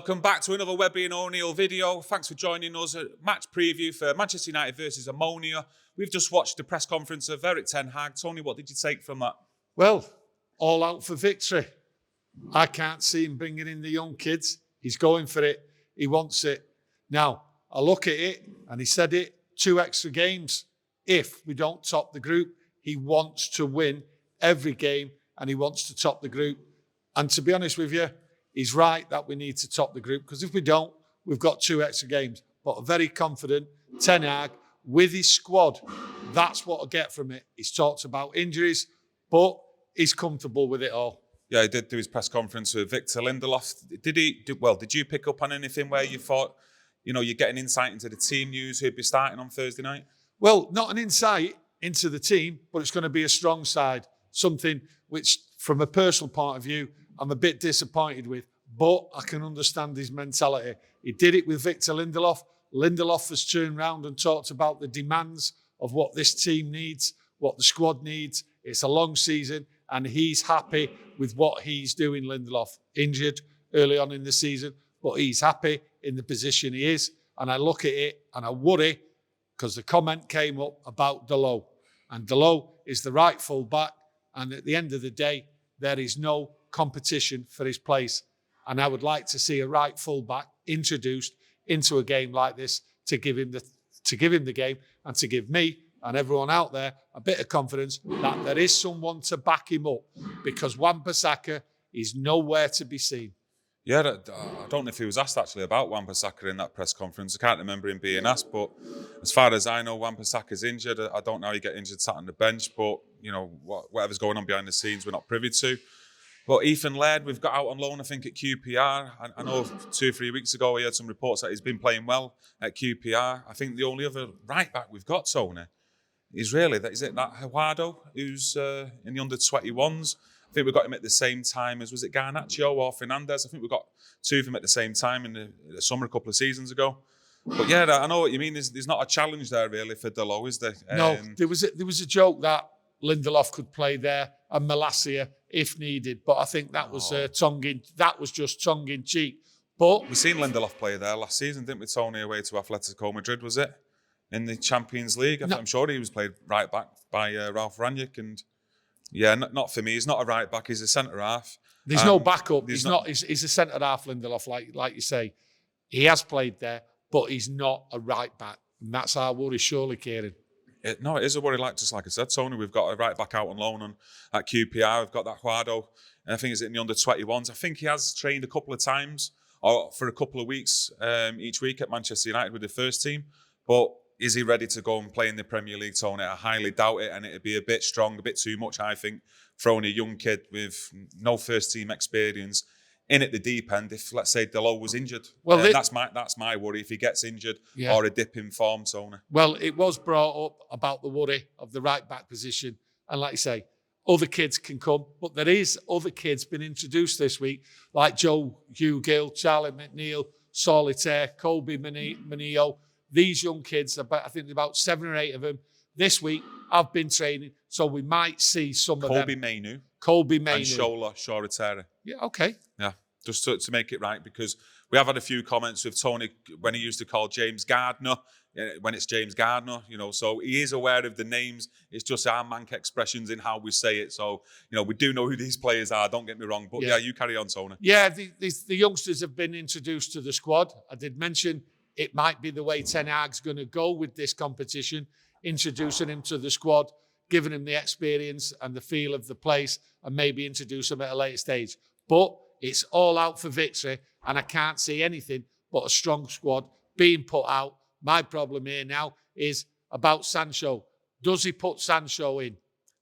Welcome back to another Webby and O'Neill video. Thanks for joining us at match preview for Manchester United versus Omonia. We've just watched the press conference of Erik Ten Hag. Tony, what did you take from that? Well, all out for victory. I can't see him bringing in the young kids. He's going for it. He wants it. Now, I look at it, and he said it, 2 extra games. If we don't top the group, he wants to win every game, and he wants to top the group. And to be honest with you, he's right that we need to top the group, because if we don't, we've got 2 extra games. But I'm very confident Ten Hag, with his squad, that's what I get from it. He's talked about injuries, but he's comfortable with it all. Yeah, he did do his press conference with Victor Lindelof. Did you pick up on anything where you thought, you're getting insight into the team news who'd be starting on Thursday night? Well, not an insight into the team, but it's going to be a strong side. Something which, from a personal point of view, I'm a bit disappointed with, but I can understand his mentality. He did it with Victor Lindelof. Lindelof has turned around and talked about the demands of what this team needs, what the squad needs. It's a long season, and he's happy with what he's doing, Lindelof. Injured early on in the season, but he's happy in the position he is. And I look at it and I worry, because the comment came up about Delo. And Delo is the right full back, and at the end of the day, there is no competition for his place. And I would like to see a right full back introduced into a game like this to give him the game, and to give me and everyone out there a bit of confidence that there is someone to back him up, because Wan-Bissaka is nowhere to be seen. Yeah, I don't know if he was asked actually about Wan-Bissaka in that press conference. I can't remember him being asked, but as far as I know, Wan-Bissaka's injured. I don't know how he get injured sat on the bench, but whatever's going on behind the scenes, we're not privy to. But Ethan Laird, we've got out on loan, I think, at QPR. I know 2 or 3 weeks ago we had some reports that he's been playing well at QPR. I think the only other right back we've got, Tony, is that Eduardo, who's in the under-21s. I think we got him at the same time as, was it Garnacho or Fernandez? I think we got 2 of them at the same time in the summer a couple of seasons ago. But yeah, I know what you mean. There's not a challenge there really for Delo, is there? No, there was a joke that Lindelof could play there and Malacia if needed, but I think that was just tongue in cheek. But we seen Lindelof play there last season, didn't we, Tony, away to Atletico Madrid, was it? In the Champions League. I'm sure he was played right back by Ralph Rangnick, and yeah, not for me. He's not a right back. He's a centre half. There's no backup. He's a centre half, Lindelof, like you say. He has played there, but he's not a right back, and that's our worry, surely, Kieran. It is a worry. Like I said, Tony, we've got a right back out on loan at QPR. We've got that Eduardo, and I think he's in the under-21s. I think he has trained a couple of times or for a couple of weeks each week at Manchester United with the first team, but is he ready to go and play in the Premier League, Tony? I highly doubt it, and it'd be a bit strong, a bit too much, I think, throwing a young kid with no first-team experience in at the deep end. If, let's say, Delo was injured, that's my worry. If he gets injured or a dip in form, Tony. Well, it was brought up about the worry of the right-back position, and like you say, other kids can come, but there is other kids been introduced this week, like Joe Hugill, Charlie McNeil, Solitaire, Colby Manillo. These young kids, I think about 7 or 8 of them, this week have been training, so we might see some of them. Colby Mainu. And Shola Shoretere. Yeah, okay. Yeah, just to make it right, because we have had a few comments with Tony when he used to call James Gardner, when it's James Gardner, so he is aware of the names. It's just our mank expressions in how we say it. So, we do know who these players are, don't get me wrong. But yeah you carry on, Tony. Yeah, the youngsters have been introduced to the squad. I did mention it might be the way Ten Hag's going to go with this competition, introducing him to the squad, giving him the experience and the feel of the place, and maybe introduce him at a later stage. But it's all out for victory, and I can't see anything but a strong squad being put out. My problem here now is about Sancho. Does he put Sancho in?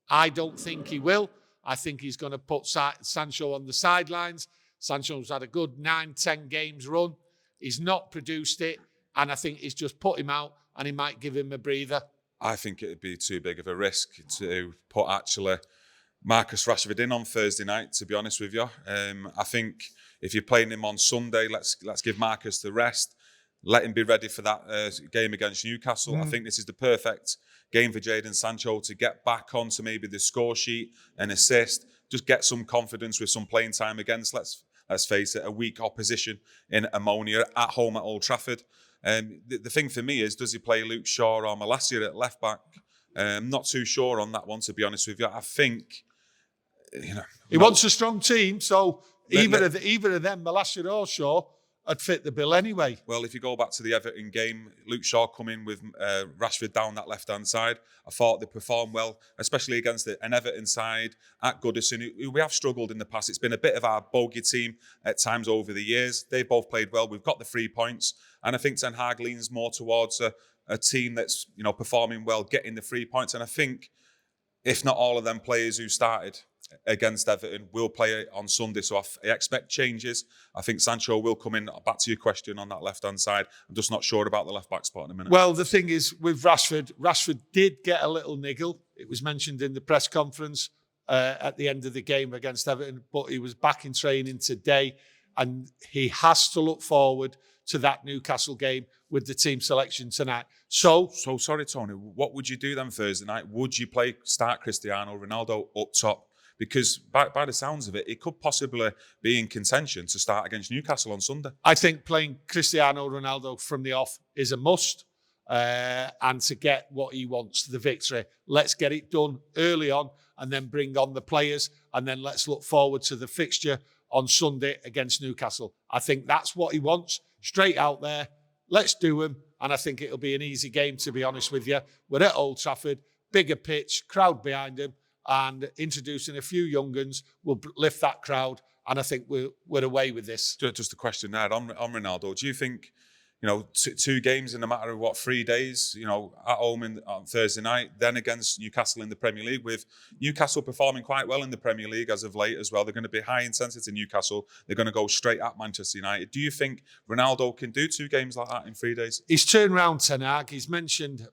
I don't think he will. I think he's going to put Sancho on the sidelines. Sancho's had a good 9-10 games run. He's not produced it, and I think he's just put him out, and he might give him a breather. I think it would be too big of a risk to put actually Marcus Rashford in on Thursday night, to be honest with you. I think if you're playing him on Sunday, let's give Marcus the rest. Let him be ready for that game against Newcastle. I think this is the perfect game for Jadon Sancho to get back onto maybe the score sheet and assist. Just get some confidence with some playing time against, let's face it, a weak opposition in Omonia at home at Old Trafford. The thing for me is, does he play Luke Shaw or Malacia at left back? Not too sure on that one, to be honest with you. I think, he wants a strong team, so either of them, Malacia or Shaw, would fit the bill anyway. Well, if you go back to the Everton game, Luke Shaw come in with Rashford down that left-hand side. I thought they performed well, especially against an Everton side at Goodison, who we have struggled in the past. It's been a bit of our bogey team at times over the years. They both played well. We've got the 3 points. And I think Ten Hag leans more towards a team that's performing well, getting the 3 points. And I think, if not all of them players who started against Everton will play on Sunday, so I expect changes. I think Sancho will come in. Back to your question on that left-hand side, I'm just not sure about the left-back spot in a minute. Well, the thing is, with Rashford did get a little niggle. It was mentioned in the press conference at the end of the game against Everton, but he was back in training today, and he has to look forward to that Newcastle game with the team selection tonight. So sorry, Tony, what would you do then Thursday night? Would you start Cristiano Ronaldo up top? Because by the sounds of it, it could possibly be in contention to start against Newcastle on Sunday. I think playing Cristiano Ronaldo from the off is a must. And to get what he wants, the victory. Let's get it done early on and then bring on the players. And then let's look forward to the fixture on Sunday against Newcastle. I think that's what he wants. Straight out there. Let's do him. And I think it'll be an easy game, to be honest with you. We're at Old Trafford, bigger pitch, crowd behind him. And introducing a few young guns will lift that crowd, and I think we're away with this. Just a question there on Ronaldo. Do you think, two games in a matter of 3 days, at home on Thursday night, then against Newcastle in the Premier League, with Newcastle performing quite well in the Premier League as of late as well. They're going to be high intensity Newcastle. They're going to go straight at Manchester United. Do you think Ronaldo can do 2 games like that in 3 days? He's turned round Ten Hag. He's mentioned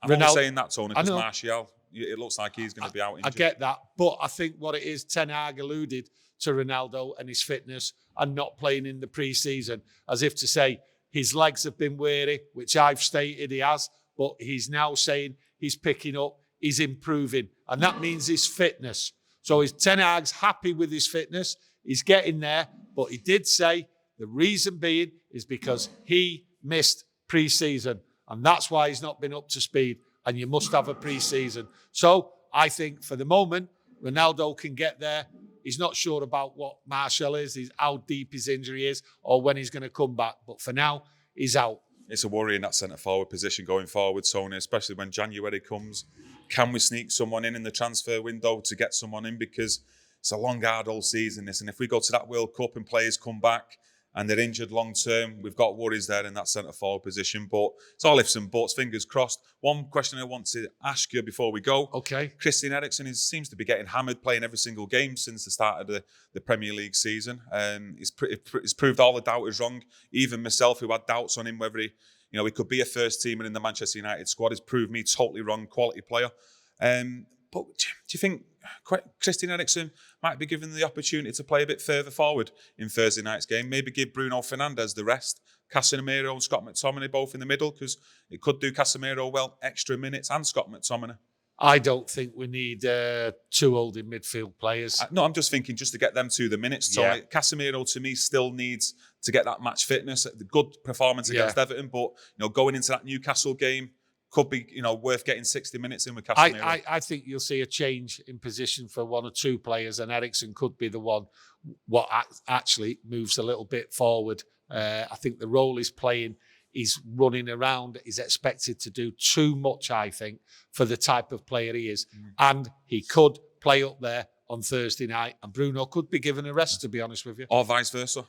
I'm only saying that, Tony, because Martial, it looks like he's going to be out injured. I get that, but I think what it is, Ten Hag alluded to Ronaldo and his fitness and not playing in the pre-season, as if to say his legs have been weary, which I've stated he has, but he's now saying he's picking up, he's improving, and that means his fitness. So Ten Hag's happy with his fitness, he's getting there, but he did say the reason being is because he missed pre-season, and that's why he's not been up to speed. And you must have a pre-season. So I think for the moment, Ronaldo can get there. He's not sure about what Martial is, how deep his injury is, or when he's going to come back. But for now, he's out. It's a worry in that centre-forward position going forward, Tony, especially when January comes. Can we sneak someone in the transfer window to get someone in? Because it's a long, hard old season, this. And if we go to that World Cup and players come back and they're injured long term, we've got worries there in that centre-forward position. But it's all ifs and buts, fingers crossed. One question I want to ask you before we go. Okay. Christian Eriksen seems to be getting hammered, playing every single game since the start of the Premier League season. He's proved all the doubters wrong. Even myself, who had doubts on him, whether he could be a first teamer in the Manchester United squad, has proved me totally wrong, quality player. But do you think Christian Eriksen might be given the opportunity to play a bit further forward in Thursday night's game? Maybe give Bruno Fernandes the rest, Casemiro and Scott McTominay both in the middle, because it could do Casemiro well, extra minutes, and Scott McTominay. I don't think we need 2 holding midfield players. No, I'm just thinking just to get them to the minutes. So Casemiro, to me, still needs to get that match fitness, the good performance against Everton, but going into that Newcastle game, could be, worth getting 60 minutes in with Casemiro. I think you'll see a change in position for 1 or 2 players, and Eriksen could be the one what actually moves a little bit forward. I think the role he's playing, he's running around, he's expected to do too much, I think, for the type of player he is. And he could play up there on Thursday night, and Bruno could be given a rest, to be honest with you. Or vice versa.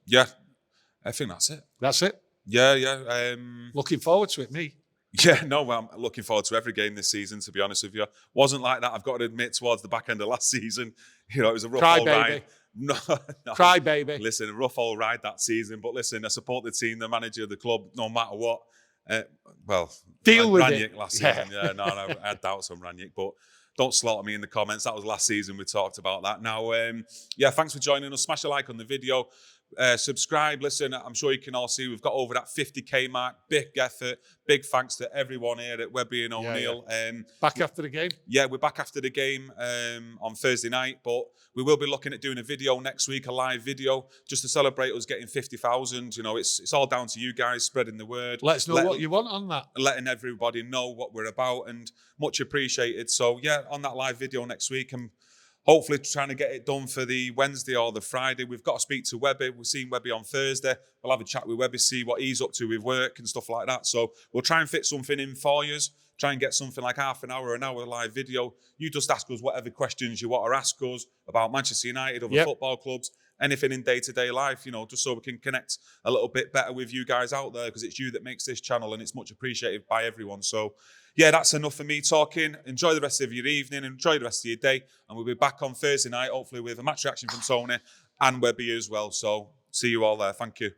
Yeah, I think that's it. That's it. Yeah. Looking forward to it, me. Yeah, no, I'm looking forward to every game this season, to be honest with you. Wasn't like that, I've got to admit, towards the back end of last season. It was a rough old ride. No. Cry, baby. Listen, a rough old ride that season. But listen, I support the team, the manager of the club, no matter what. Deal with Ranić it. last season. Yeah, no, I had doubts on Ranić, but don't slaughter me in the comments. That was last season we talked about that. Now, thanks for joining us. Smash a like on the video. Subscribe, listen. I'm sure you can all see we've got over that 50k mark. Big effort. Big thanks to everyone here at Webby and O'Neill. Back after the game? Yeah, we're back after the game on Thursday night, but we will be looking at doing a video next week, a live video, just to celebrate us getting 50,000. You know, it's all down to you guys spreading the word. Let us know what you want on that. Letting everybody know what we're about, and much appreciated. So yeah, on that live video next week, and hopefully trying to get it done for the Wednesday or the Friday. We've got to speak to Webby. We're seeing Webby on Thursday. We'll have a chat with Webby, see what he's up to with work and stuff like that. So we'll try and fit something in for you. Try and get something like half an hour live video. You just ask us whatever questions you want to ask us about Manchester United, other football clubs, anything in day-to-day life, you know, just so we can connect a little bit better with you guys out there, because it's you that makes this channel and it's much appreciated by everyone. So yeah, that's enough for me talking. Enjoy the rest of your evening, enjoy the rest of your day, and we'll be back on Thursday night, hopefully with a match reaction from Tony and Webby as well. So see you all there. Thank you.